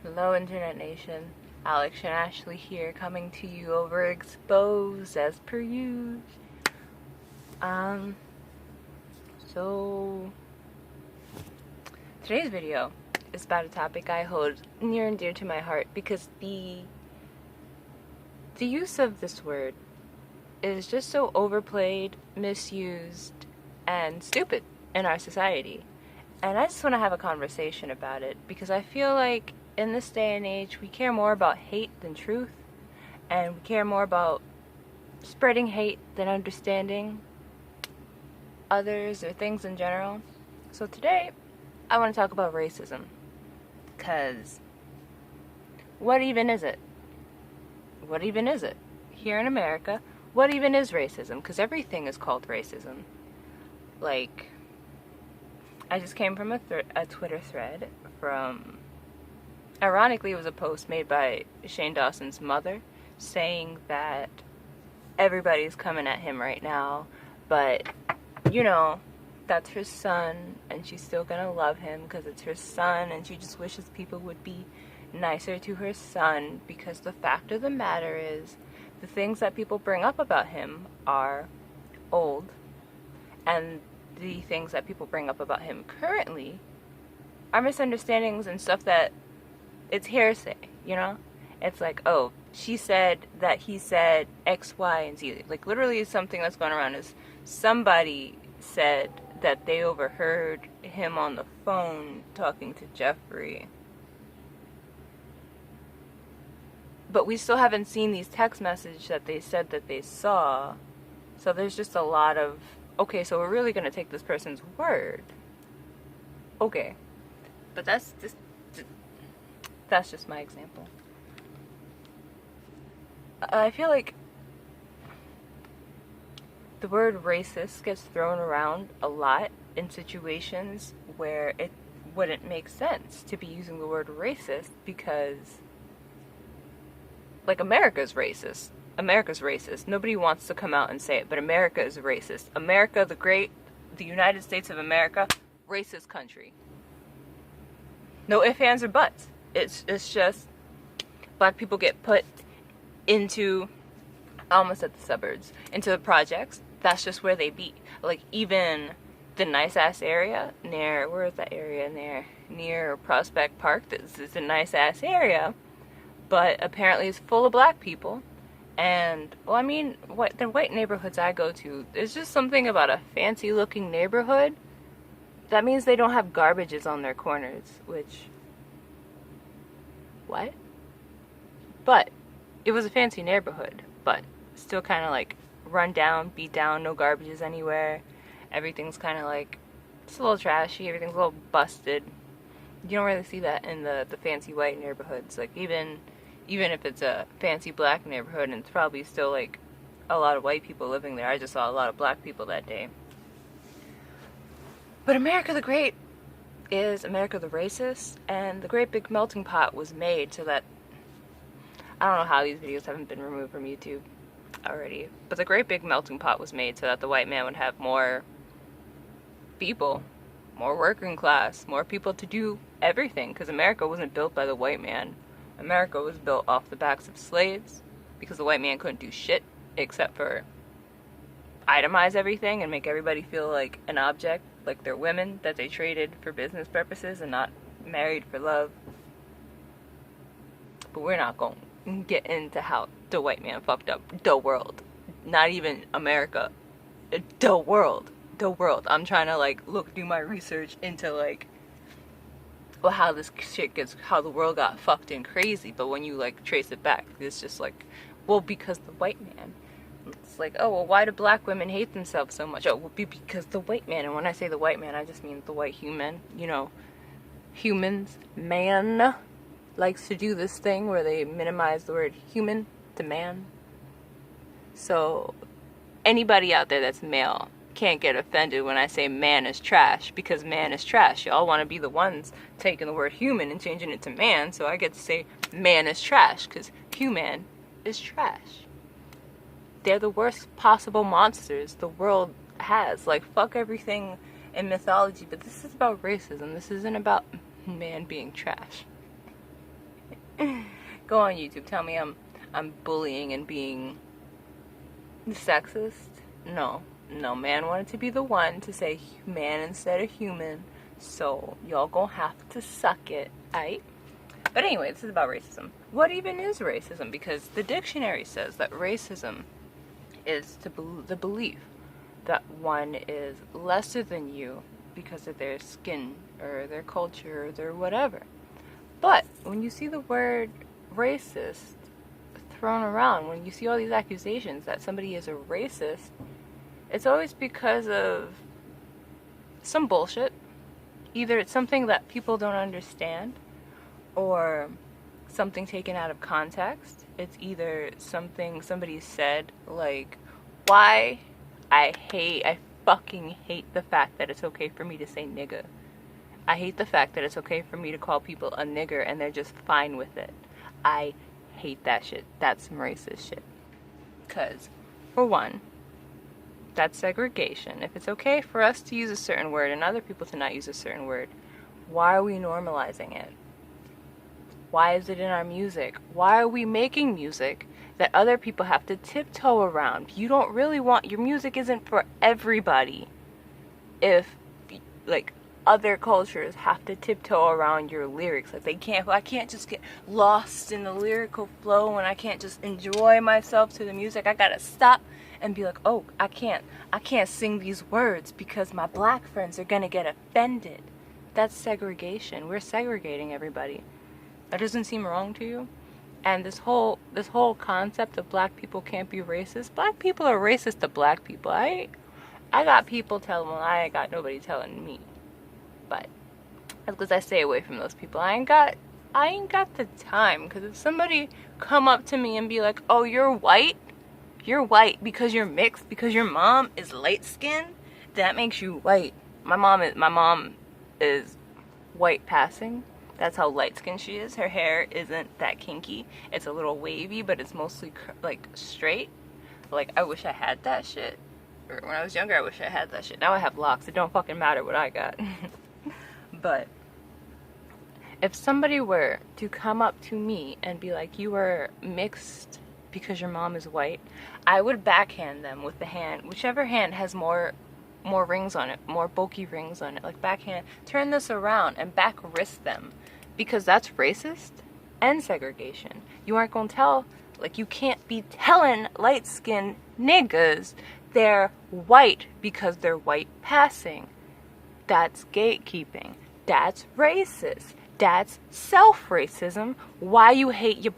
Hello, Internet Nation. Alex and Ashley here, coming to you overexposed as per usual. Um, so today's video is about a topic I hold near and dear to my heart because the use of this word is just so overplayed, misused, and stupid in our society. And I just want to have a conversation about it because I feel like in this day and age, we care more about hate than truth, and we care more about spreading hate than understanding others or things in general. So today, I want to talk about racism. Because what even is it? What even is it? Here in America, what even is racism? Because everything is called racism. Like, I just came from a Twitter thread from, ironically, it was a post made by Shane Dawson's mother saying that everybody's coming at him right now, but, you know, that's her son, and she's still gonna love him because it's her son, and she just wishes people would be nicer to her son, because the fact of the matter is, the things that people bring up about him are old, and the things that people bring up about him currently are misunderstandings and stuff that it's hearsay, you know? It's like, oh, she said that he said X, Y, and Z. Like, literally something that's going around is somebody said that they overheard him on the phone talking to Jeffrey. But we still haven't seen these text messages that they said that they saw. So there's just a lot of, okay, so we're really going to take this person's word. Okay. But that's just my example. I feel like the word racist gets thrown around a lot in situations where it wouldn't make sense to be using the word racist because, like, America's racist. America's racist. Nobody wants to come out and say it, but America is racist. America the Great, the United States of America, racist country. No ifs, ands, or buts. It's just black people get put into, I almost said the suburbs, into the projects. That's just where they be. Like, even the nice ass area near, where is that area near Prospect Park? This is a nice ass area, but apparently it's full of black people. And, well, I mean, the white neighborhoods I go to, there's just something about a fancy looking neighborhood. That means they don't have garbages on their corners, which, what? But it was a fancy neighborhood, but still kind of like run down, beat down, no garbages anywhere. Everything's kind of like, it's a little trashy, everything's a little busted. You don't really see that in the fancy white neighborhoods. Like, even if it's a fancy black neighborhood, and it's probably still like a lot of white people living there. I just saw a lot of black people that day. But America the Great is America the Racist, and the Great Big Melting Pot was made so that, I don't know how these videos haven't been removed from YouTube already, but the Great Big Melting Pot was made so that the white man would have more people, more working class, more people to do everything, because America wasn't built by the white man. America was built off the backs of slaves, because the white man couldn't do shit except for itemize everything and make everybody feel like an object, like they're women that they traded for business purposes and not married for love. But we're not going to get into how the white man fucked up the world. Not even America. The world. The world. I'm trying to, like, do my research into, like, well, how this shit gets, how the world got fucked and crazy. But when you, like, trace it back, it's just like, well, because the white man. It's like, oh, well, why do black women hate themselves so much? Oh, well, because the white man. And when I say the white man, I just mean the white human. You know, humans, man, likes to do this thing where they minimize the word human to man. So anybody out there that's male can't get offended when I say man is trash, because man is trash. Y'all want to be the ones taking the word human and changing it to man, so I get to say man is trash, because human is trash. They're the worst possible monsters the world has. Like, fuck everything in mythology, but this is about racism. This isn't about man being trash. Go on YouTube. Tell me I'm bullying and being sexist. No. No, man wanted to be the one to say man instead of human. So y'all gonna have to suck it, aight? But anyway, this is about racism. What even is racism? Because the dictionary says that racism is the belief that one is lesser than you because of their skin or their culture or their whatever. But when you see the word racist thrown around, when you see all these accusations that somebody is a racist, it's always because of some bullshit. Either it's something that people don't understand, or something taken out of context. It's either something somebody said, like, why I fucking hate the fact that it's okay for me to say nigga. I hate the fact that it's okay for me to call people a nigger and they're just fine with it. I hate that shit. That's some racist shit. Because, for one, that's segregation. If it's okay for us to use a certain word and other people to not use a certain word, why are we normalizing it? Why is it in our music? Why are we making music that other people have to tiptoe around? You don't really want, your music isn't for everybody. If, like, other cultures have to tiptoe around your lyrics. Like, I can't just get lost in the lyrical flow and I can't just enjoy myself to the music. I gotta stop and be like, oh, I can't sing these words because my black friends are gonna get offended. That's segregation. We're segregating everybody. That doesn't seem wrong to you? And this whole concept of black people can't be racist. Black people are racist to black people. I got people telling me, I ain't got nobody telling me. But that's because I stay away from those people. I ain't got the time. Because if somebody come up to me and be like, oh, you're white because you're mixed, because your mom is light skinned, that makes you white. My mom is white passing. That's how light skinned she is. Her hair isn't that kinky. It's a little wavy, but it's mostly like straight. Like, I wish I had that shit. Or when I was younger, I wish I had that shit. Now I have locks. It don't fucking matter what I got. But if somebody were to come up to me and be like, you were mixed because your mom is white, I would backhand them with the hand, whichever hand has more rings on it, more bulky rings on it, like backhand, turn this around and back wrist them, because that's racist and segregation. You aren't gonna tell, like, you can't be telling light-skinned niggas they're white because they're white passing. That's gatekeeping. That's racist. That's self-racism. Why you hate your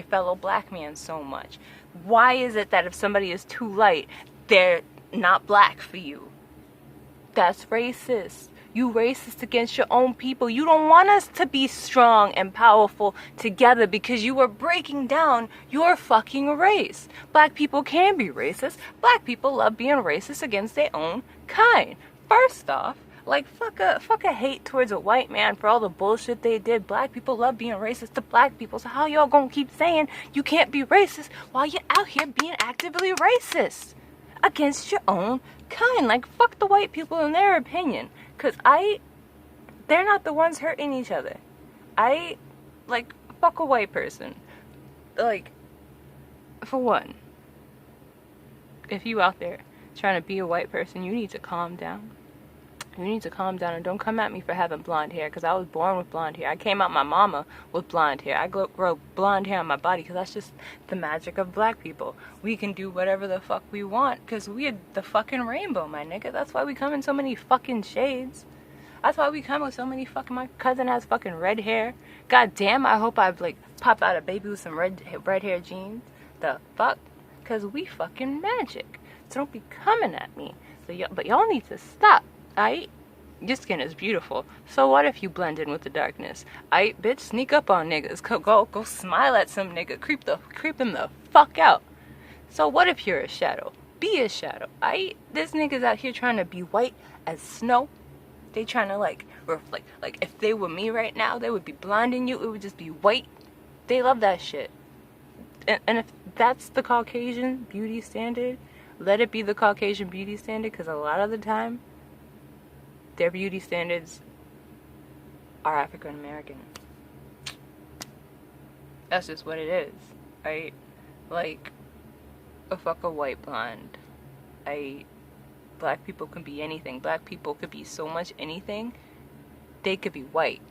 fellow black man so much? Why is it that if somebody is too light, they're not black for you? That's racist. You racist against your own people. You don't want us to be strong and powerful together because you are breaking down your fucking race. Black people can be racist. Black people love being racist against their own kind. First off, like, fuck a hate towards a white man for all the bullshit they did. Black people love being racist to black people. So how y'all gonna keep saying you can't be racist while you're out here being actively racist against your own kind? Like, fuck the white people and their opinion. Because they're not the ones hurting each other. Like, fuck a white person. Like, for one, if you out there trying to be a white person, you need to calm down. You need to calm down and don't come at me for having blonde hair, because I was born with blonde hair. I came out my mama with blonde hair. I grow blonde hair on my body because that's just the magic of black people. We can do whatever the fuck we want because we are the fucking rainbow, my nigga. That's why we come in so many fucking shades. That's why we come with so many fucking... My cousin has fucking red hair. God damn, I hope I, like, pop out a baby with some red hair jeans. The fuck? Because we fucking magic. So don't be coming at me. But y'all need to stop. Your skin is beautiful. So what if you blend in with the darkness? Bitch, sneak up on niggas. Go smile at some nigga. Creep them the fuck out. So what if you're a shadow? Be a shadow. This nigga's out here trying to be white as snow. They trying to reflect. Like, if they were me right now, they would be blinding you. It would just be white. They love that shit. And if that's the Caucasian beauty standard, let it be the Caucasian beauty standard, because a lot of the time, their beauty standards are African American. That's just what it is, right? Like, fuck a white blonde. Black people can be anything. Black people could be so much anything. They could be white.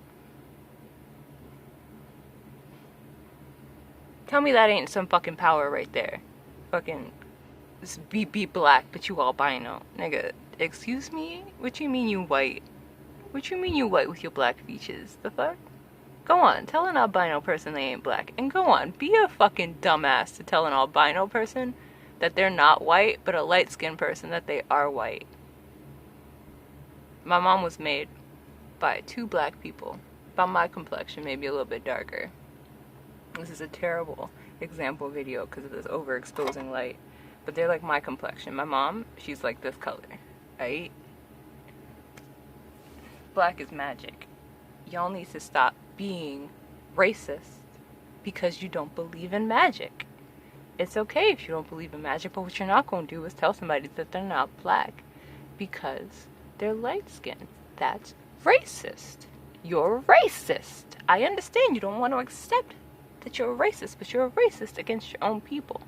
Tell me that ain't some fucking power right there. Fucking be black, but you albino. Nigga, excuse me? What you mean you white? What you mean you white with your black features? The fuck? Go on, tell an albino person they ain't black. And go on, be a fucking dumbass to tell an albino person that they're not white, but a light-skinned person that they are white. My mom was made by 2 black people. About my complexion, maybe a little bit darker. This is a terrible example video because of this overexposing light. But they're like my complexion. My mom, she's like this color, right? Black is magic. Y'all need to stop being racist because you don't believe in magic. It's okay if you don't believe in magic, but what you're not going to do is tell somebody that they're not black because they're light-skinned. That's racist. You're racist. I understand you don't want to accept that you're a racist, but you're a racist against your own people.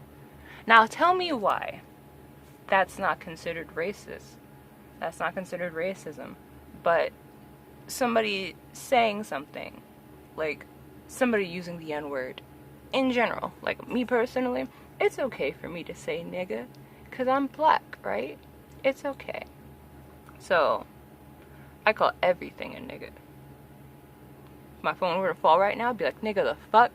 Now tell me why that's not considered racist. That's not considered racism. But somebody saying something, like somebody using the N-word in general, like me personally, it's okay for me to say nigga because I'm black, right? It's okay. So I call everything a nigga. If my phone were to fall right now, I'd be like, nigga the fuck.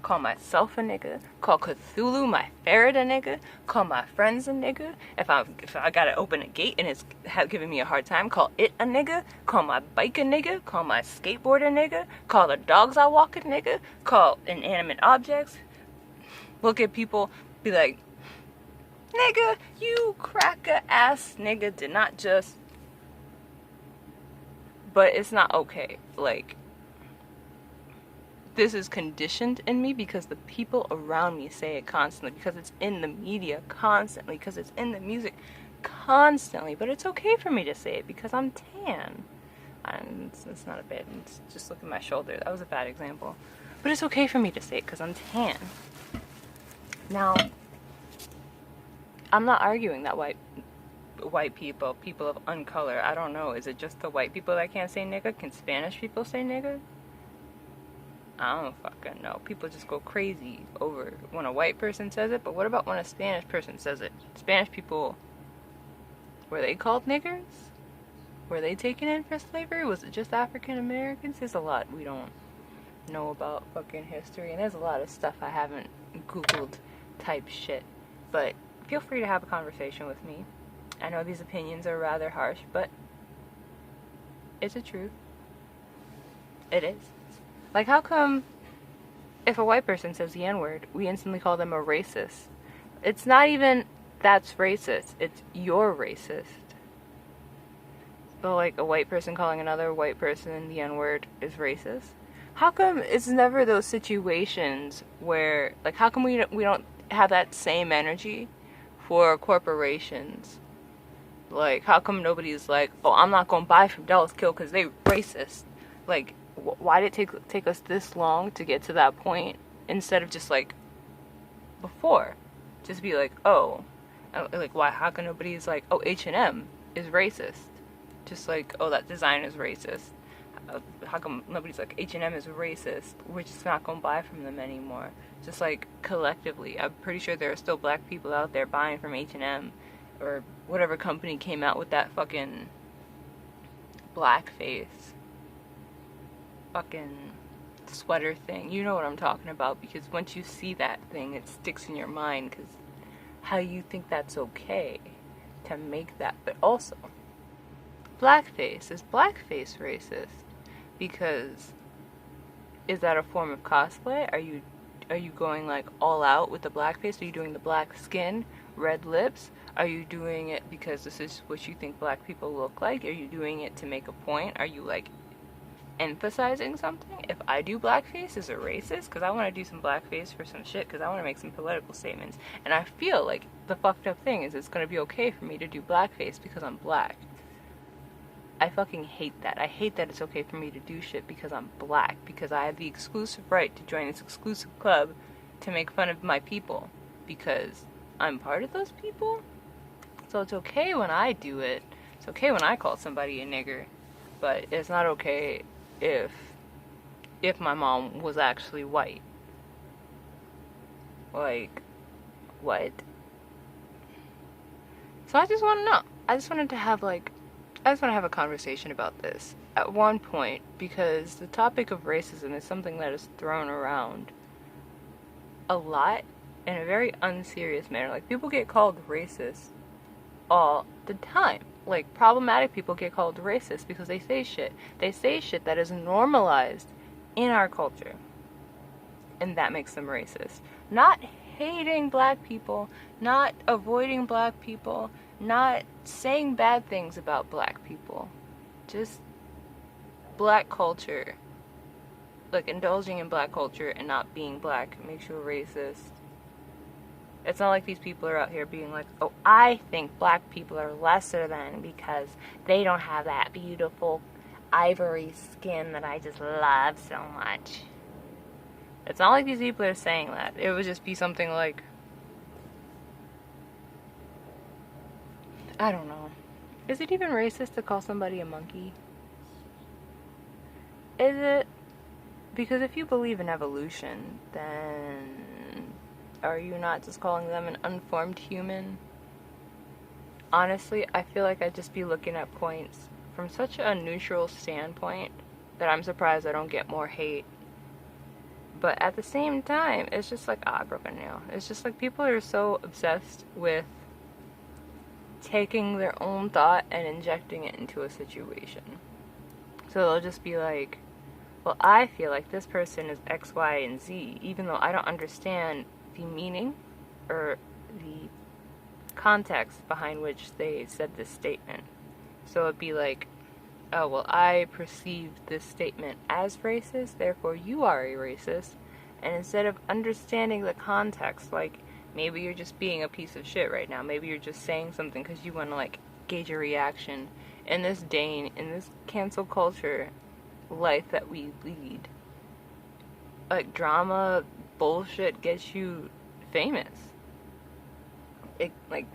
Call myself a nigga. Call Cthulhu, my ferret, a nigga. Call my friends a nigga. If I gotta open a gate and it's giving me a hard time, call it a nigga. Call my bike a nigga. Call my skateboard a nigga. Call the dogs I walk a nigga. Call inanimate objects. Look at people, be like, nigga, you cracker ass nigga did not just. But it's not okay. Like, this is conditioned in me because the people around me say it constantly, because it's in the media constantly, because it's in the music constantly. But it's okay for me to say it because I'm tan. And it's not a bad, it's just look at my shoulder. That was a bad example. But it's okay for me to say it because I'm tan. Now, I'm not arguing that white people of uncolor, I don't know, is it just the white people that can't say nigga? Can Spanish people say nigga? I don't fucking know. People just go crazy over when a white person says it, but what about when a Spanish person says it? Spanish people, were they called niggers? Were they taken in for slavery? Was it just African Americans? There's a lot we don't know about fucking history, and there's a lot of stuff I haven't Googled type shit. But feel free to have a conversation with me. I know these opinions are rather harsh, but it's the truth. It is. Like, how come if a white person says the N-word, we instantly call them a racist? It's not even that's racist. It's you're racist. But like a white person calling another white person the N-word is racist? How come it's never those situations where, like, how come we don't have that same energy for corporations? Like, how come nobody's like, oh, I'm not gonna buy from Dallas Kill because they racist? Like, why did it take us this long to get to that point instead of just like before? Just be like, oh, like, why? How come nobody's like, oh, H&M is racist? Just like, oh, that design is racist. How come nobody's like, H&M is racist? We're just not gonna buy from them anymore. Just like collectively, I'm pretty sure there are still black people out there buying from H&M or whatever company came out with that fucking blackface fucking sweater thing. You know what I'm talking about, because once you see that thing, it sticks in your mind, because how you think that's okay to make that. But also, blackface. Is blackface racist? Because is that a form of cosplay? Are you going like all out with the blackface? Are you doing the black skin, red lips? Are you doing it because this is what you think black people look like? Are you doing it to make a point? Are you like emphasizing something? If I do blackface, is it racist? Because I want to do some blackface for some shit, because I want to make some political statements. And I feel like the fucked up thing is it's going to be okay for me to do blackface because I'm black. I fucking hate that. I hate that it's okay for me to do shit because I'm black, because I have the exclusive right to join this exclusive club to make fun of my people because I'm part of those people. So it's okay when I do it. It's okay when I call somebody a nigger, but it's not okay if my mom was actually white. Like, what? So I just want to know. I just want to have a conversation about this at one point, because the topic of racism is something that is thrown around a lot in a very unserious manner. Like, people get called racist all the time. Like, problematic people get called racist because they say shit. They say shit that is normalized in our culture, and that makes them racist. Not hating black people, not avoiding black people, not saying bad things about black people. Just black culture. Like, indulging in black culture and not being black makes you a racist. It's not like these people are out here being like, oh, I think black people are lesser than because they don't have that beautiful ivory skin that I just love so much. It's not like these people are saying that. It would just be something like, I don't know. Is it even racist to call somebody a monkey? Is it? Because if you believe in evolution, then are you not just calling them an unformed human? Honestly, I feel like I'd just be looking at points from such a neutral standpoint that I'm surprised I don't get more hate. But at the same time, it's just like, I broke a nail. It's just like people are so obsessed with taking their own thought and injecting it into a situation. So they'll just be like, well, I feel like this person is X, Y, and Z, even though I don't understand the meaning or the context behind which they said this statement. So it'd be like, oh, well, I perceived this statement as racist, therefore you are a racist. And instead of understanding the context, like, maybe you're just being a piece of shit right now. Maybe you're just saying something because you want to, like, gauge a reaction. In this day, in this cancel culture life that we lead, like, drama bullshit gets you famous. It, like,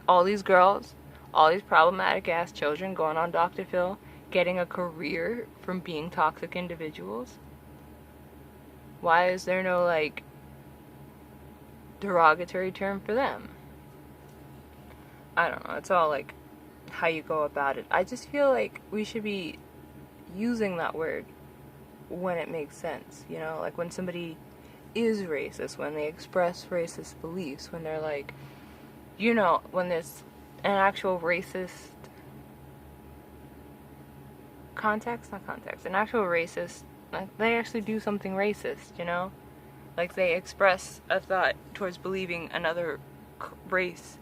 all these girls, all these problematic ass children going on Dr. Phil, getting a career from being toxic individuals. Why is there no, like, derogatory term for them? I don't know. It's all, like, how you go about it. I just feel like we should be using that word when it makes sense, you know? Like, when somebody is racist, when they express racist beliefs, when they're like, you know, when there's an actual racist an actual racist, like, they actually do something racist, you know? Like, they express a thought towards believing another race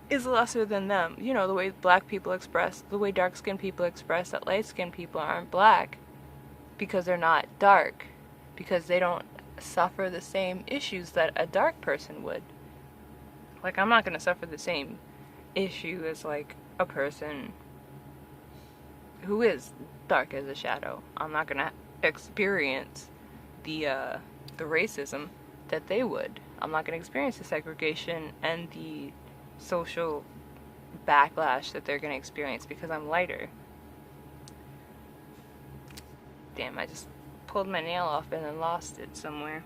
is lesser than them. You know, the way black people express, the way dark-skinned people express that light-skinned people aren't black because they're not dark, because they don't suffer the same issues that a dark person would. Like, I'm not gonna suffer the same issue as, like, a person who is dark as a shadow. I'm not gonna experience the racism that they would. I'm not gonna experience the segregation and the social backlash that they're gonna experience because I'm lighter. Damn, I just pulled my nail off and then lost it somewhere.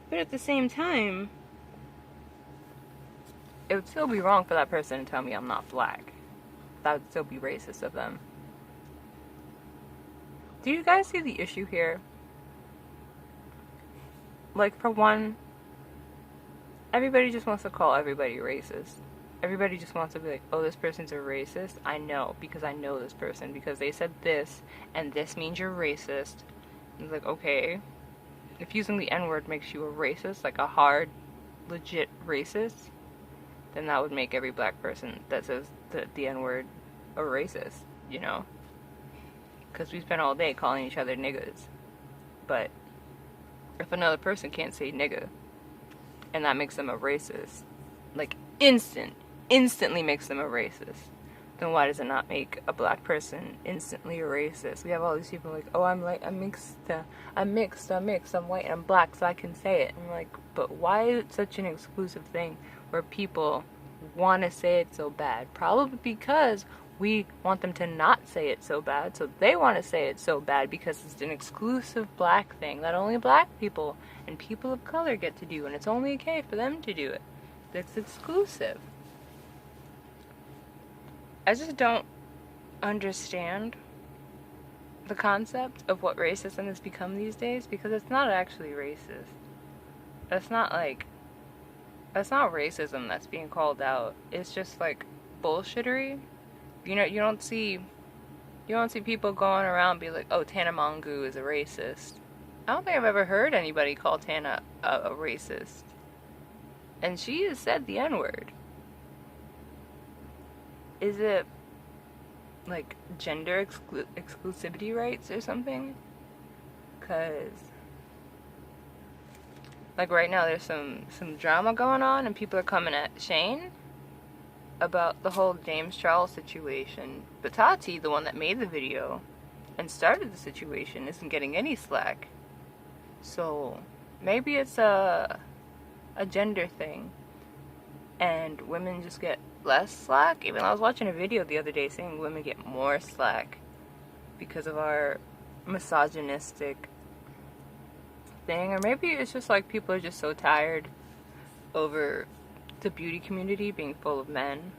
But at the same time, it would still be wrong for that person to tell me I'm not black. That would still be racist of them. Do you guys see the issue here? Like, for one, everybody just wants to call everybody racist. Everybody just wants to be like, oh, this person's a racist. I know, because I know this person, because they said this, and this means you're racist. And it's like, okay, if using the N-word makes you a racist, like a hard, legit racist, then that would make every black person that says the N-word a racist, you know? Because we spend all day calling each other niggas. But if another person can't say nigga, and that makes them a racist, like, instantly makes them a racist. then why does it not make a black person instantly a racist? We have all these people like, oh, I'm mixed, I'm white, and I'm black, so I can say it. I'm like, but why is it such an exclusive thing where people want to say it so bad? Probably because we want them to not say it so bad, so they want to say it so bad because it's an exclusive black thing that only black people and people of color get to do, and it's only okay for them to do it. It's exclusive. I just don't understand the concept of what racism has become these days, because it's not actually racist. That's not racism that's being called out. It's just like bullshittery. You know, you don't see people going around be like, oh, Tana Mongeau is a racist. I don't think I've ever heard anybody call Tana a racist. And she has said the N-word. Is it like gender exclusivity rights or something? Because like right now there's some drama going on and people are coming at Shane about the whole James Charles situation. But Tati, the one that made the video and started the situation, isn't getting any slack. So maybe it's a gender thing and women just get less slack. Even I was watching a video the other day saying women get more slack because of our misogynistic thing. Or maybe it's just like people are just so tired over the beauty community being full of men.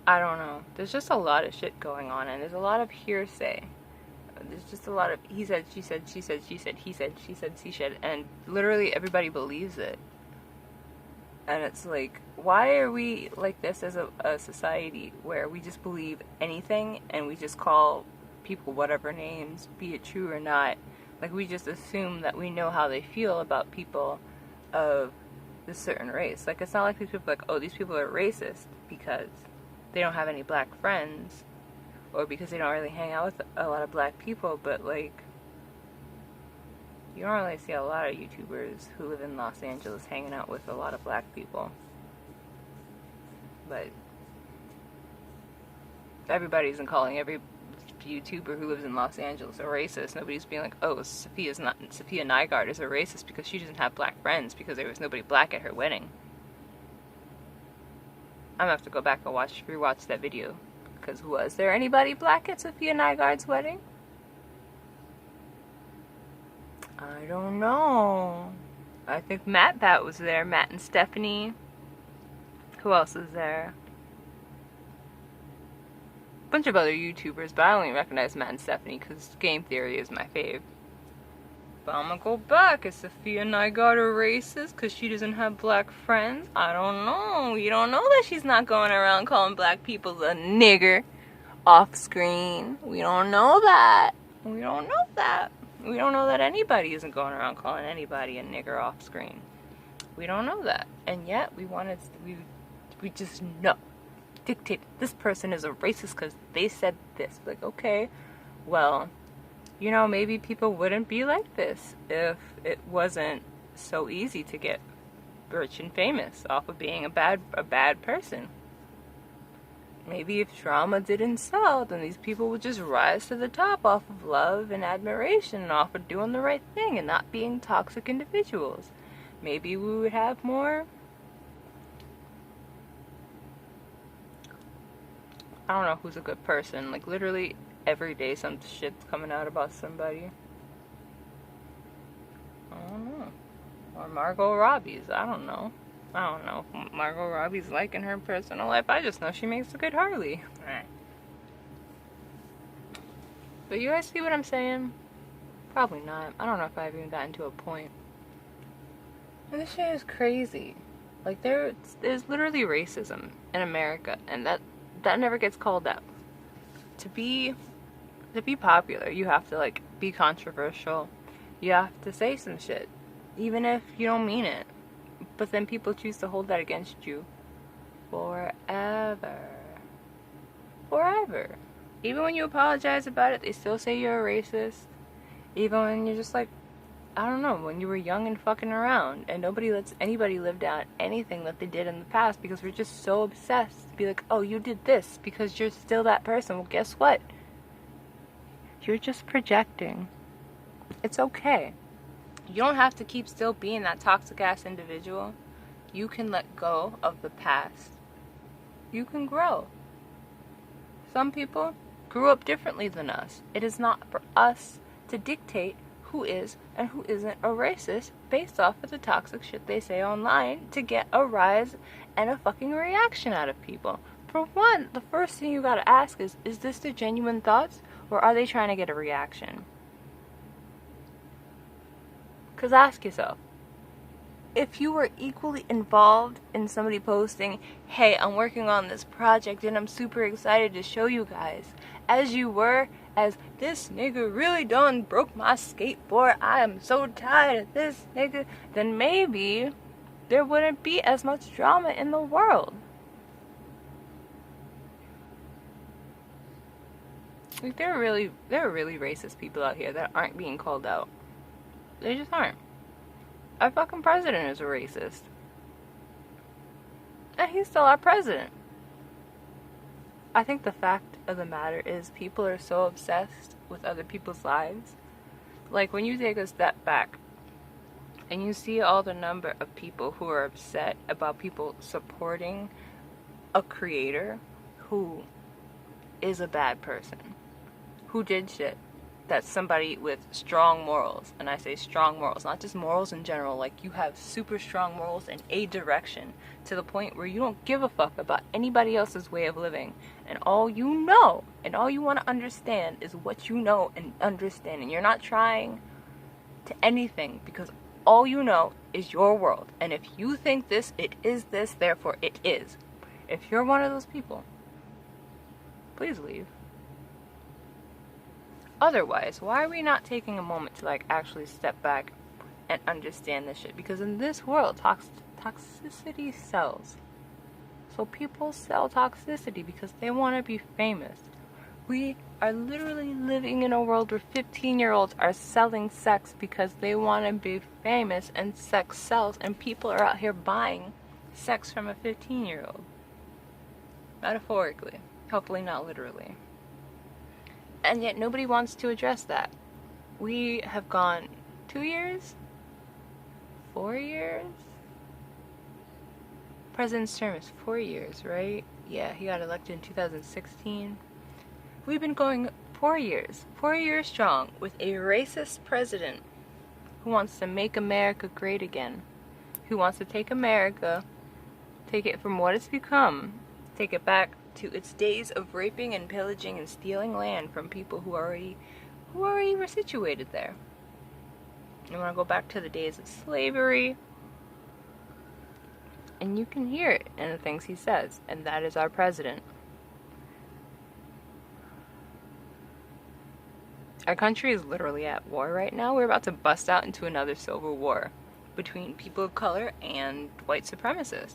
I don't know. There's just a lot of shit going on, and there's a lot of hearsay. There's just a lot of he said, she said, she said, she said, he said, she said, she said, and literally everybody believes it. And it's like, why are we like this as a society where we just believe anything and we just call people whatever names, be it true or not? Like, we just assume that we know how they feel about people of this certain race. Like, it's not like these people are like, oh, these people are racist because they don't have any black friends or because they don't really hang out with a lot of black people, but like, you don't really see a lot of YouTubers who live in Los Angeles hanging out with a lot of black people. But everybody isn't calling every YouTuber who lives in Los Angeles a racist. Nobody's being like, oh, Sophia Nygaard is a racist because she doesn't have black friends because there was nobody black at her wedding. I'm gonna have to go back and rewatch that video. Because was there anybody black at Sophia Nygaard's wedding? I don't know. I think Matt Bat was there. Matt and Stephanie. Who else is there? A bunch of other YouTubers, but I don't even recognize Matt and Stephanie because Game Theory is my fave. But I'm gonna go back. Is Sophia Nygaard a racist because she doesn't have black friends? I don't know. You don't know that she's not going around calling black people a nigger off screen. We don't know that. We don't know that. We don't know that anybody isn't going around calling anybody a nigger off screen. We don't know that. And yet we just know. Dictate this person is a racist because they said this. Like, okay, well, you know, maybe people wouldn't be like this if it wasn't so easy to get rich and famous off of being a bad person. Maybe if drama didn't sell, then these people would just rise to the top off of love and admiration and off of doing the right thing and not being toxic individuals. Maybe we would have more, I don't know who's a good person. Like, literally every day some shit's coming out about somebody. I don't know. Or Margot Robbie's. I don't know. Margot Robbie's like in her personal life. I just know she makes a good Harley. But you guys see what I'm saying? Probably not. I don't know if I've even gotten to a point. And this shit is crazy. Like, there's literally racism in America, and that never gets called out. To be popular, you have to, like, be controversial. You have to say some shit, even if you don't mean it. But then people choose to hold that against you forever. Forever. Even when you apologize about it, they still say you're a racist. Even when you're just like, I don't know, when you were young and fucking around, and nobody lets anybody live down anything that they did in the past because we're just so obsessed to be like, oh, you did this because you're still that person. Well, guess what? You're just projecting. It's okay. You don't have to keep still being that toxic ass individual. You can let go of the past. You can grow. Some people grew up differently than us. It is not for us to dictate who is and who isn't a racist based off of the toxic shit they say online to get a rise and a fucking reaction out of people. For one, the first thing you gotta ask is this their genuine thoughts, or are they trying to get a reaction? Because ask yourself, if you were equally involved in somebody posting, hey, I'm working on this project and I'm super excited to show you guys, as you were as this nigga really done broke my skateboard, I am so tired of this nigga, then maybe there wouldn't be as much drama in the world. Like, there are really racist people out here that aren't being called out. They just aren't. Our fucking president is a racist. And he's still our president. I think the fact of the matter is people are so obsessed with other people's lives. Like, when you take a step back and you see all the number of people who are upset about people supporting a creator who is a bad person, who did shit that's somebody with strong morals, and I say strong morals, not just morals in general, like you have super strong morals in a direction to the point where you don't give a fuck about anybody else's way of living, and all you know and all you want to understand is what you know and understand, and you're not trying to anything because all you know is your world, and if you think this, it is this, therefore it is. If you're one of those people, please leave. Otherwise, why are we not taking a moment to like actually step back and understand this shit? Because in this world, toxicity sells. So people sell toxicity because they want to be famous. We are literally living in a world where 15-year-olds are selling sex because they want to be famous, and sex sells, and people are out here buying sex from a 15-year-old. Metaphorically. Hopefully not literally. And yet nobody wants to address that. We have gone 2 years? 4 years? President's term is 4 years, right? Yeah, he got elected in 2016. We've been going 4 years. 4 years strong with a racist president who wants to make America great again. Who wants to take America, take it from what it's become, take it back to its days of raping and pillaging and stealing land from people who already were situated there. I want to go back to the days of slavery. And you can hear it in the things he says, and that is our president. Our country is literally at war right now. We're about to bust out into another civil war between people of color and white supremacists.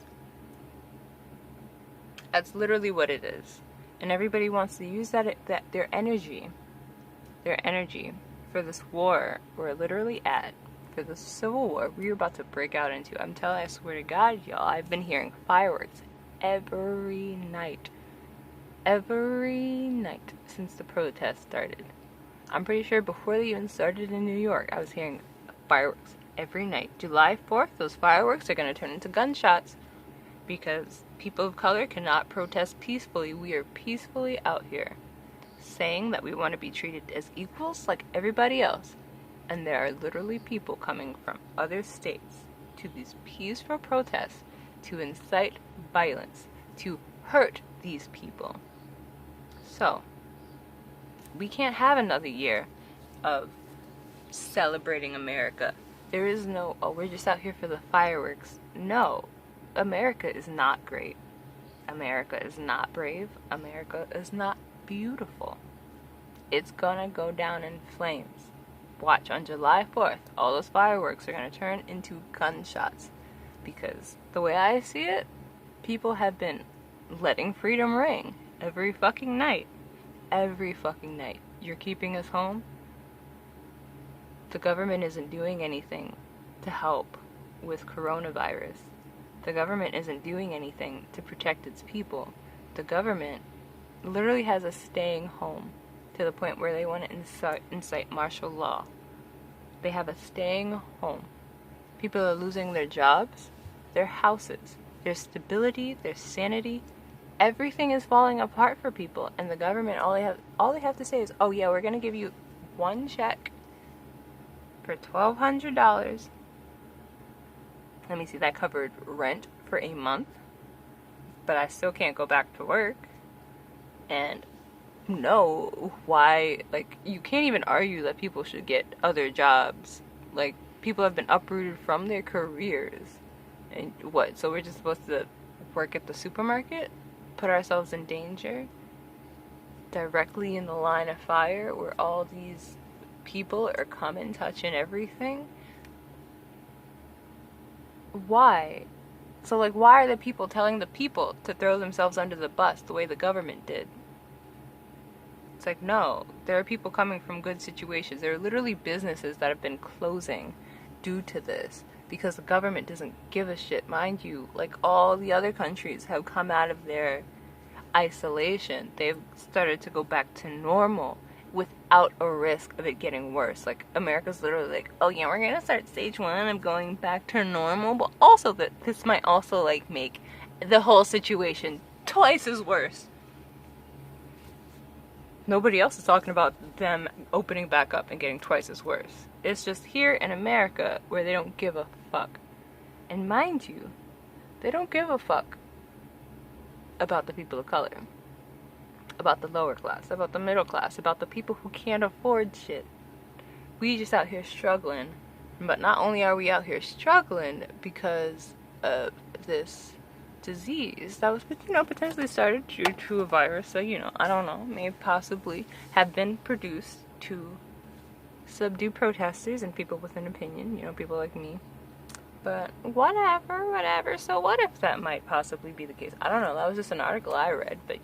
That's literally what it is. And everybody wants to use their energy for this war we're literally at, for this civil war we're about to break out into. I'm telling you, I swear to God, y'all, I've been hearing fireworks every night since the protest started. I'm pretty sure before they even started in New York, I was hearing fireworks every night. July 4th, those fireworks are going to turn into gunshots because people of color cannot protest peacefully. We are peacefully out here saying that we want to be treated as equals like everybody else. And there are literally people coming from other states to these peaceful protests to incite violence, to hurt these people. So, we can't have another year of celebrating America. There is no, oh, we're just out here for the fireworks. No. America is not great. America is not brave. America is not beautiful. It's gonna go down in flames. Watch, on July 4th, all those fireworks are gonna turn into gunshots. Because the way I see it, people have been letting freedom ring every fucking night. Every fucking night. You're keeping us home? the government isn't doing anything to help with coronavirus. The government isn't doing anything to protect its people. The government literally has us staying home to the point where they want to incite martial law. They have us staying home. People are losing their jobs, their houses, their stability, their sanity. Everything is falling apart for people, and the government, all they have to say is, oh yeah, we're going to give you one check for $1,200. Let me see, that covered rent for a month, but I still can't go back to work. And no, why, like, you can't even argue that people should get other jobs. Like, people have been uprooted from their careers. And what, so we're just supposed to work at the supermarket? Put ourselves in danger? Directly in the line of fire where all these people are coming, touching everything? Why? So, like, why are the people telling the people to throw themselves under the bus the way the government did? It's like, no, there are people coming from good situations. There are literally businesses that have been closing due to this because the government doesn't give a shit. Mind you, like, all the other countries have come out of their isolation. They've started to go back to normal without a risk of it getting worse. Like, America's literally like, oh yeah, we're gonna start stage 1 of going back to normal, but also that this might also, like, make the whole situation twice as worse. Nobody else is talking about them opening back up and getting twice as worse. It's just here in America where they don't give a fuck. And mind you, they don't give a fuck about the people of color, about the lower class, about the middle class, about the people who can't afford shit. We just out here struggling. But not only are we out here struggling because of this disease that was, potentially started due to a virus, so, I don't know, may possibly have been produced to subdue protesters and people with an opinion, people like me. But whatever, so what if that might possibly be the case? I don't know, that was just an article I read, but,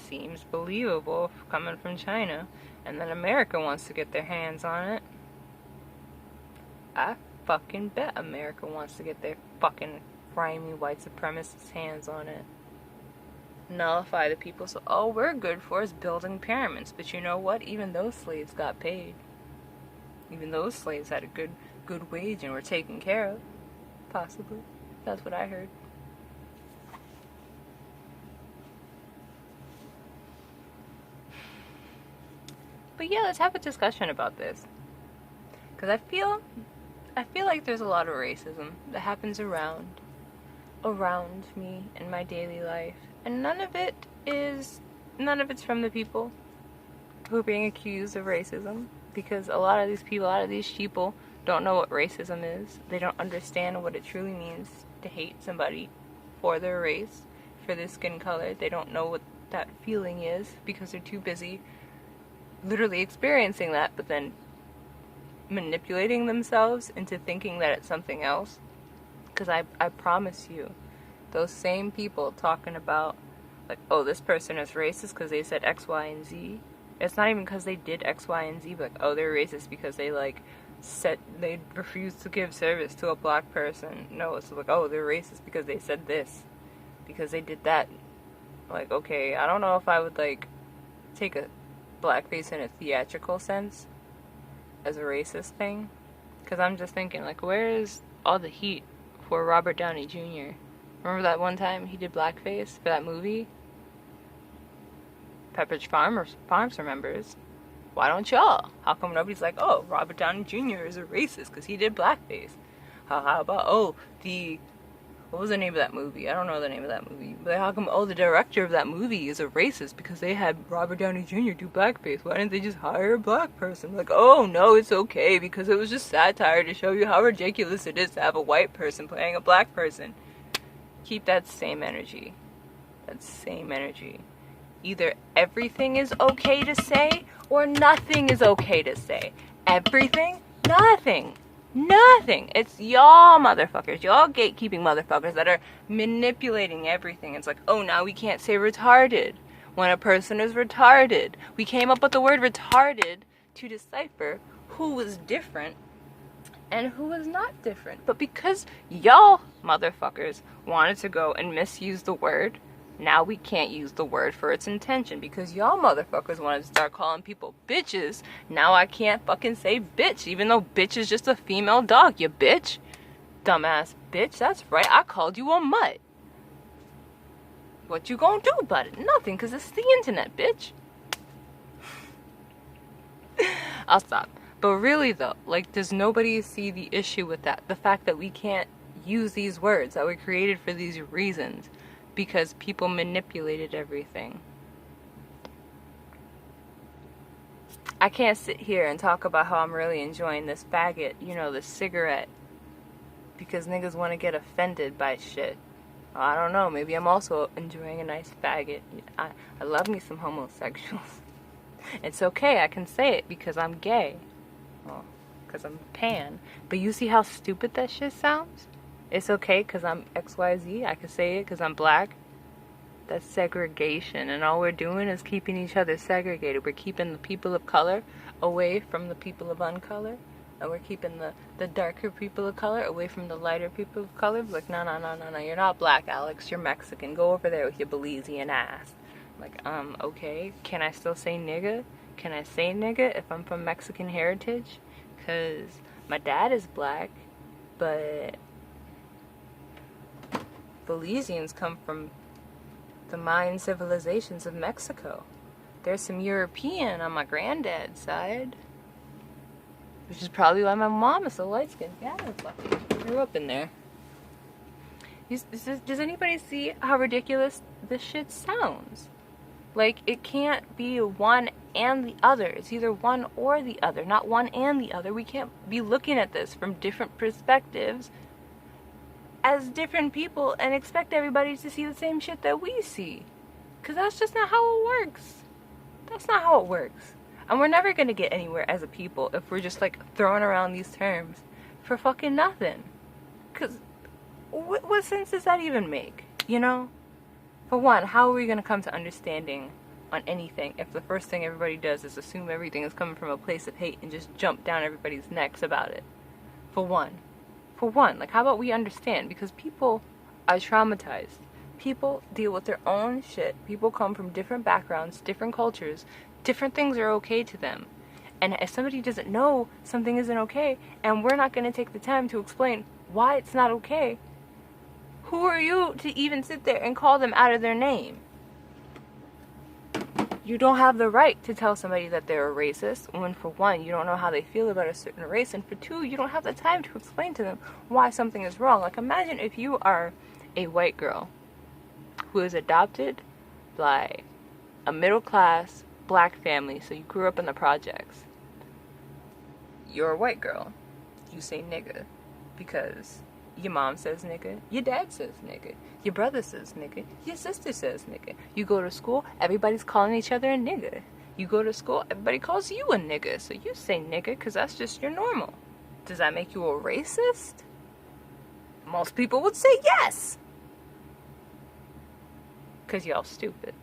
seems believable coming from China, and then America wants to get their hands on it. I fucking bet America wants to get their fucking grimy white supremacists' hands on it. Nullify the people, so all we're good for is building pyramids. But you know what? Even those slaves got paid. Even those slaves had a good wage and were taken care of. Possibly. That's what I heard. But yeah, let's have a discussion about this. Because I feel like there's a lot of racism that happens around me in my daily life, and none of it's from the people who are being accused of racism, because a lot of these people don't know what racism is. They don't understand what it truly means to hate somebody for their race, for their skin color. They don't know what that feeling is because they're too busy literally experiencing that, but then manipulating themselves into thinking that it's something else. Because I promise you, those same people talking about, like, oh, this person is racist because they said X, Y, and Z. It's not even because they did X, Y, and Z, but like, oh, they're racist because they, like, they refused to give service to a black person. No, it's like, oh, they're racist because they said this, because they did that. Like, okay, I don't know if I would, like, take a blackface in a theatrical sense as a racist thing. Because I'm just thinking, like, where is all the heat for Robert Downey Jr.? Remember that one time he did blackface for that movie? Pepperidge Farms remembers. Why don't y'all? How come nobody's like, oh, Robert Downey Jr. is a racist because he did blackface? How about, oh, what was the name of that movie? I don't know the name of that movie. But how come, oh, the director of that movie is a racist because they had Robert Downey Jr. do blackface? Why didn't they just hire a black person? Like, oh, no, it's okay because it was just satire to show you how ridiculous it is to have a white person playing a black person. Keep that same energy. That same energy. Either everything is okay to say or nothing is okay to say. Everything, nothing. Nothing. It's y'all motherfuckers, y'all gatekeeping motherfuckers that are manipulating everything. It's like, oh, now we can't say retarded when a person is retarded. We came up with the word retarded to decipher who was different and who was not different. But because y'all motherfuckers wanted to go and misuse the word, now we can't use the word for its intention. Because y'all motherfuckers wanted to start calling people bitches, now I can't fucking say bitch, even though bitch is just a female dog, you bitch. Dumbass bitch, that's right, I called you a mutt. What you gonna do about it? Nothing, because it's the internet, bitch. I'll stop. But really though, like, does nobody see the issue with that? The fact that we can't use these words that were created for these reasons because people manipulated everything. I can't sit here and talk about how I'm really enjoying this faggot, you know, this cigarette, because niggas want to get offended by shit. I don't know, maybe I'm also enjoying a nice faggot. I love me some homosexuals. It's okay, I can say it because I'm gay. Well, because I'm pan. But you see how stupid that shit sounds? It's okay because I'm XYZ. I can say it because I'm black. That's segregation. And all we're doing is keeping each other segregated. We're keeping the people of color away from the people of uncolor. And we're keeping the darker people of color away from the lighter people of color. Like, no. You're not black, Alex. You're Mexican. Go over there with your Belizean ass. Like, okay. Can I still say nigga? Can I say nigga if I'm from Mexican heritage? Because my dad is black, but Belizeans come from the Mayan civilizations of Mexico. There's some European on my granddad's side, which is probably why my mom is so light-skinned. Yeah, that's lucky. I grew up in there. Does anybody see how ridiculous this shit sounds? Like, it can't be one and the other. It's either one or the other, not one and the other. We can't be looking at this from different perspectives as different people and expect everybody to see the same shit that we see. Because that's just not how it works. That's not how it works. And we're never going to get anywhere as a people if we're just, like, throwing around these terms for fucking nothing. Because what sense does that even make, you know? For one, how are we going to come to understanding on anything if the first thing everybody does is assume everything is coming from a place of hate and just jump down everybody's necks about it? For one, like, how about we understand? Because people are traumatized. People deal with their own shit. People come from different backgrounds, different cultures. Different things are okay to them. And if somebody doesn't know something isn't okay, and we're not going to take the time to explain why it's not okay, who are you to even sit there and call them out of their name? You don't have the right to tell somebody that they're a racist when, for one, you don't know how they feel about a certain race, and for two, you don't have the time to explain to them why something is wrong. Like, imagine if you are a white girl who is adopted by a middle-class black family, so you grew up in the projects. You're a white girl. You say nigga because your mom says nigga, your dad says nigga, your brother says nigga, your sister says nigga. You go to school, everybody's calling each other a nigga. You go to school, everybody calls you a nigga, so you say nigga because that's just your normal. Does that make you a racist? Most people would say yes. Because y'all stupid.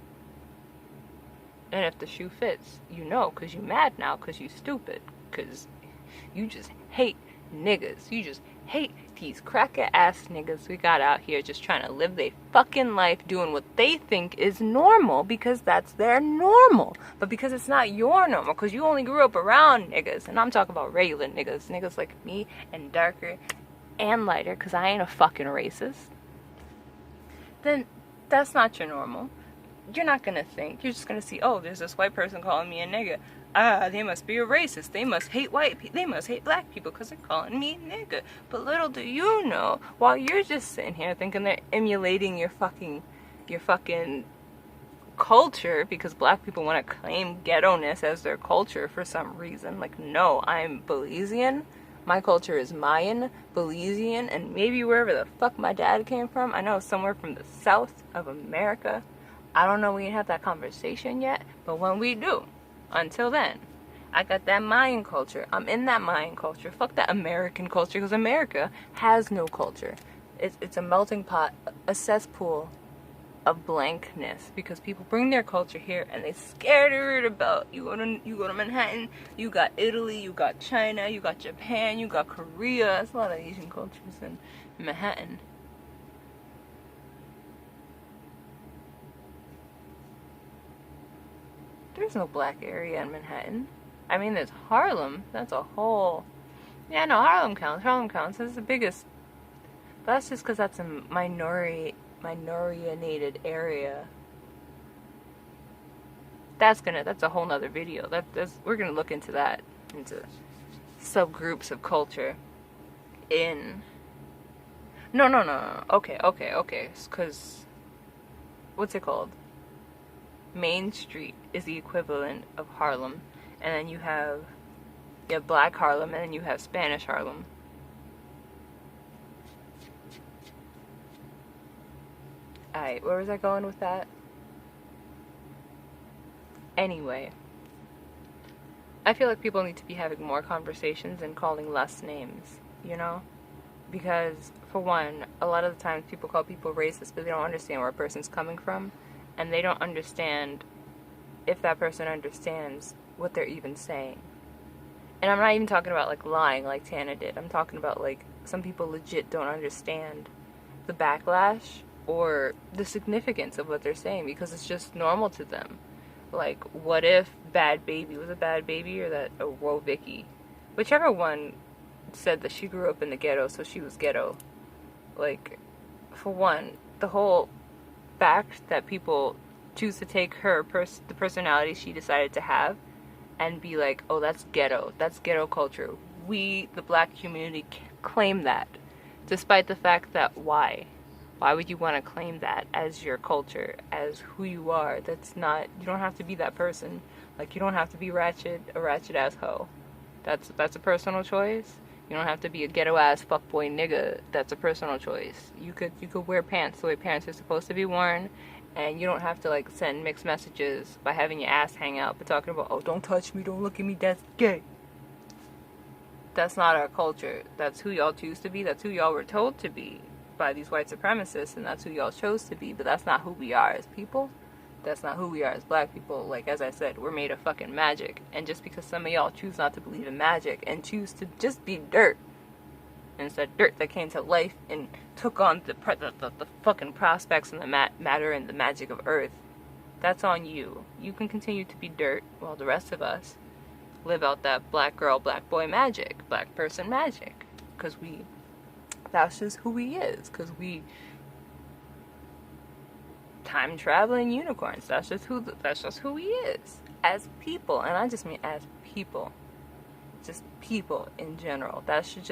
And if the shoe fits, you know, because you mad now because you stupid. Because you just hate niggas. You just hate these cracker-ass niggas we got out here just trying to live their fucking life doing what they think is normal because that's their normal. But because it's not your normal, because you only grew up around niggas, and I'm talking about regular niggas, niggas like me and darker and lighter, because I ain't a fucking racist, then that's not your normal. You're not gonna think. You're just gonna see, oh, there's this white person calling me a nigga. They must be a racist. They must hate white people. They must hate black people because they're calling me nigga. But little do you know, while you're just sitting here thinking they're emulating your fucking culture because black people want to claim ghetto-ness as their culture for some reason. Like, no, I'm Belizean. My culture is Mayan, Belizean, and maybe wherever the fuck my dad came from. I know somewhere from the south of America. I don't know, we ain't had that conversation yet, but when we do, until then, I got that Mayan culture. I'm in that Mayan culture. Fuck that American culture, because America has no culture. It's a melting pot, a cesspool of blankness, because people bring their culture here and they scared about. You go to Manhattan, you got Italy, you got China, you got Japan, you got Korea. That's a lot of Asian cultures in Manhattan. There's no black area in Manhattan. I mean, there's Harlem. That's a whole... Yeah, no, Harlem counts. Harlem counts. It's the biggest. But that's just because that's a minority-nated area. That's a whole nother video. We're gonna look into that, into subgroups of culture in... No. Okay. Because, what's it called? Main Street is the equivalent of Harlem, and then you have Black Harlem, and then you have Spanish Harlem. Alright, where was I going with that? Anyway, I feel like people need to be having more conversations and calling less names, you know? Because, for one, a lot of the times people call people racist, but they don't understand where a person's coming from, and they don't understand if that person understands what they're even saying. And I'm not even talking about, like, lying like Tana did. I'm talking about, like, some people legit don't understand the backlash or the significance of what they're saying because it's just normal to them. Like, what if Bad Baby was a bad baby, or Woah Vicky? Whichever one said that she grew up in the ghetto, so she was ghetto. Like, for one, the whole fact that people choose to take the personality she decided to have and be like, oh, that's ghetto culture. We, the black community, claim that, despite the fact that why would you want to claim that as your culture, as who you are? That's not, you don't have to be that person. Like, you don't have to be a ratchet ass hoe. That's a personal choice. You don't have to be a ghetto ass fuckboy nigga. That's a personal choice. You could wear pants the way pants are supposed to be worn, and you don't have to, like, send mixed messages by having your ass hang out, but talking about, oh, don't touch me, don't look at me, that's gay. That's not our culture. That's who y'all choose to be. That's who y'all were told to be by these white supremacists, and that's who y'all chose to be, but that's not who we are as people. That's not who we are as black people. Like, as I said, we're made of fucking magic. And just because some of y'all choose not to believe in magic and choose to just be dirt, and instead dirt that came to life and took on the fucking prospects and the matter and the magic of Earth, that's on you. You can continue to be dirt while the rest of us live out that black girl, black boy magic, black person magic. Because that's just who he is. Because we time traveling unicorns. That's just who he is as people, and I just mean as people, just people in general. That should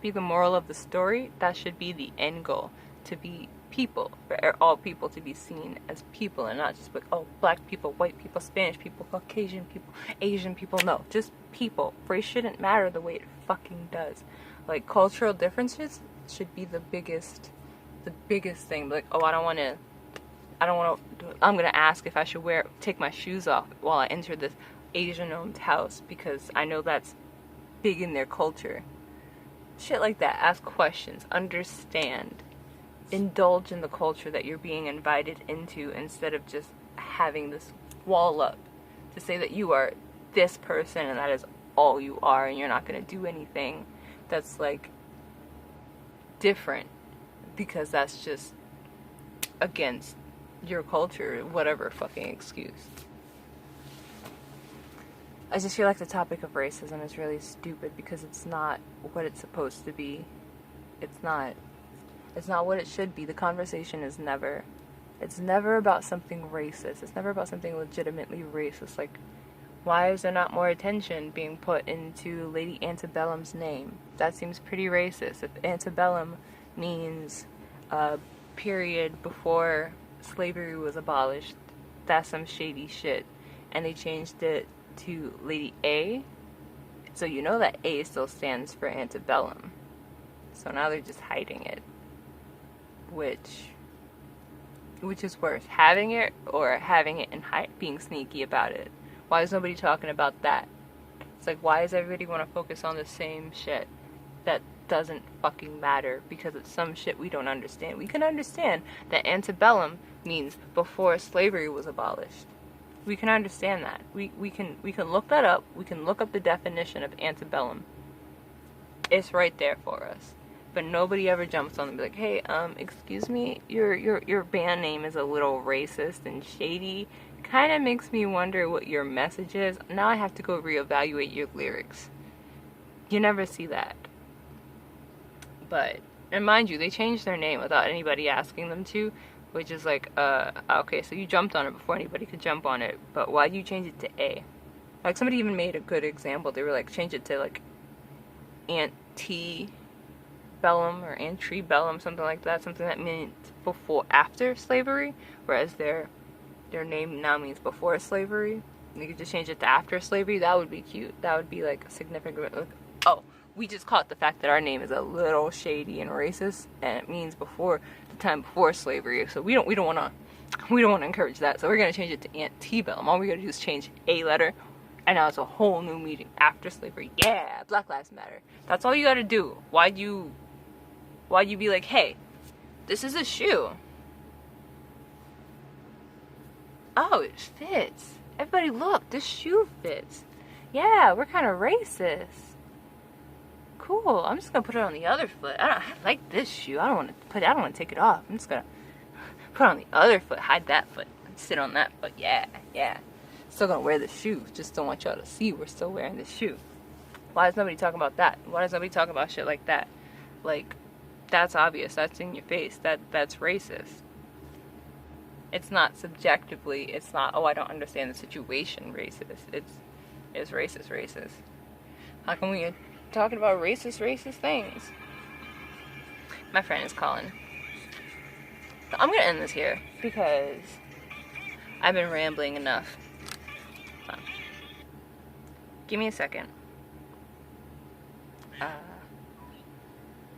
be the moral of the story. That should be the end goal, to be people, for all people to be seen as people, and not just like, oh, black people, white people, Spanish people, Caucasian people, Asian people. No, just people. Race shouldn't matter the way it fucking does. Like, cultural differences should be the biggest thing. Like, oh, I'm gonna ask if I should take my shoes off while I enter this Asian-owned house because I know that's big in their culture. Shit like that. Ask questions. Understand. Indulge in the culture that you're being invited into, instead of just having this wall up to say that you are this person and that is all you are, and you're not gonna do anything that's, like, different because that's just against your culture, whatever fucking excuse. I just feel like the topic of racism is really stupid because it's not what it's supposed to be. It's not what it should be. The conversation is never about something racist. It's never about something legitimately racist. Like, why is there not more attention being put into Lady Antebellum's name? That seems pretty racist. If antebellum means period before slavery was abolished, that's some shady shit. And they changed it to Lady A, so you know that A still stands for antebellum. So now they're just hiding it, which is worse, having it or having it and being sneaky about it. Why is nobody talking about that? It's like, why does everybody want to focus on the same shit that doesn't fucking matter because it's some shit we don't understand. We can understand that antebellum means before slavery was abolished. We can understand that. We can look that up. We can look up the definition of antebellum. It's right there for us. But nobody ever jumps on and be like, hey, excuse me, your band name is a little racist and shady. Kind of makes me wonder what your message is. Now I have to go reevaluate your lyrics. You never see that. But, and mind you, they changed their name without anybody asking them to, which is like, okay, so you jumped on it before anybody could jump on it, but why do you change it to A? Like, somebody even made a good example. They were like, change it to, like, antebellum or antebellum, something like that, something that meant before, after slavery, whereas their name now means before slavery. You could just change it to after slavery. That would be cute. That would be, like, a significant, like, oh, we just caught the fact that our name is a little shady and racist, and it means before the time before slavery. So we don't want to encourage that. So we're gonna change it to antebellum. All we gotta do is change a letter, and now it's a whole new meaning after slavery. Yeah, Black Lives Matter. That's all you gotta do. Why'd you be like, hey, this is a shoe? Oh, it fits. Everybody, look, this shoe fits. Yeah, we're kind of racist. Cool. I'm just gonna put it on the other foot. I like this shoe. I don't want to take it off. I'm just gonna put it on the other foot. Hide that foot. Sit on that foot. Yeah. Still gonna wear the shoe. Just don't want y'all to see we're still wearing the shoe. Why is nobody talking about that? Why does nobody talk about shit like that? Like, that's obvious. That's in your face. That's racist. It's not subjectively. It's not, oh, I don't understand the situation racist. It's racist. How come we talking about racist things? My friend is calling. So I'm gonna end this here because I've been rambling enough. Give me a second.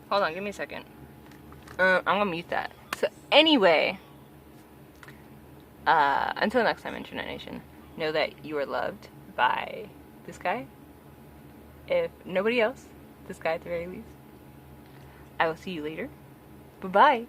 Hold on, give me a second. I'm gonna mute that. So anyway, until next time, Internet Nation, know that you are loved by this guy. If nobody else, this guy at the very least. I will see you later. Bye-bye.